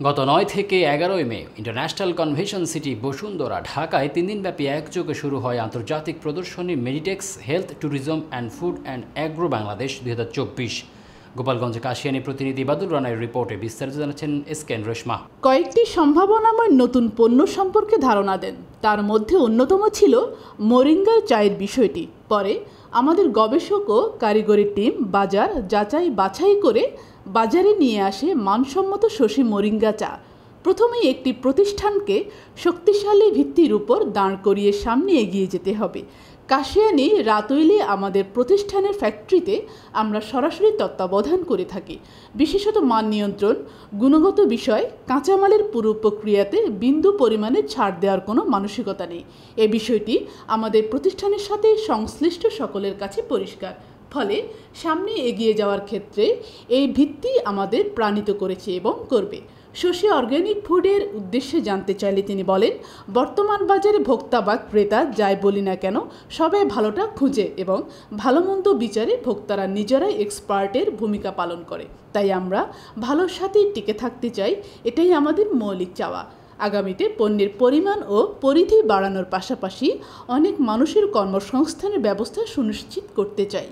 গত ৯ থেকে ১১ মে international convention city Bashundhara ঢাকায় ৩ দিনব্যাপী একযোগে শুরু হয় আন্তর্জাতিক প্রদর্শনী Meditex health tourism and food and agro Bangladesh ২০২৪। Gopalganj Kashiani প্রতিনিধি বাদুল রানার রিপোর্টে বিস্তারিত জানাচ্ছেন এসকেন রেশমা। কয়েকটি সম্ভাবনাময় নতুন পণ্য সম্পর্কে ধারণা দেন, তার মধ্যে অন্যতম ছিল মোরিঙ্গার চায়ের বিষয়টি। পরে আমাদের গবেষক ও কারিগরি টিম বাজার যাচাই বাছাই করে বাজারে নিয়ে আসে মানসম্মত শশী মোরিঙ্গা চা। প্রথমেই একটি প্রতিষ্ঠানকে শক্তিশালী ভিত্তির উপর দাঁড় করিয়ে সামনে এগিয়ে যেতে হবে। কাশিয়ানী রাতইলে আমাদের প্রতিষ্ঠানের ফ্যাক্টরিতে আমরা সরাসরি তত্ত্বাবধান করে থাকি। বিশেষত মান নিয়ন্ত্রণ, গুণগত বিষয়, কাঁচামালের পুরো প্রক্রিয়াতে বিন্দু পরিমাণে ছাড় দেওয়ার কোনো মানসিকতা নেই। এ বিষয়টি আমাদের প্রতিষ্ঠানের সাথে সংশ্লিষ্ট সকলের কাছে পরিষ্কার। ফলে সামনে এগিয়ে যাওয়ার ক্ষেত্রে এই ভিত্তি আমাদের প্রাণিত করেছে এবং করবে। শশী অর্গ্যানিক ফুডের উদ্দেশ্যে জানতে চাইলে তিনি বলেন, বর্তমান বাজারে ভোক্তা বা ক্রেতা যাই বলি না কেন সবাই ভালোটা খুঁজে এবং ভালো মন্দ বিচারে ভোক্তারা নিজেরাই এক্সপার্টের ভূমিকা পালন করে। তাই আমরা ভালোর সাথেই টিকে থাকতে চাই, এটাই আমাদের মৌলিক চাওয়া। আগামীতে পণ্যের পরিমাণ ও পরিধি বাড়ানোর পাশাপাশি অনেক মানুষের কর্মসংস্থানের ব্যবস্থা সুনিশ্চিত করতে চাই।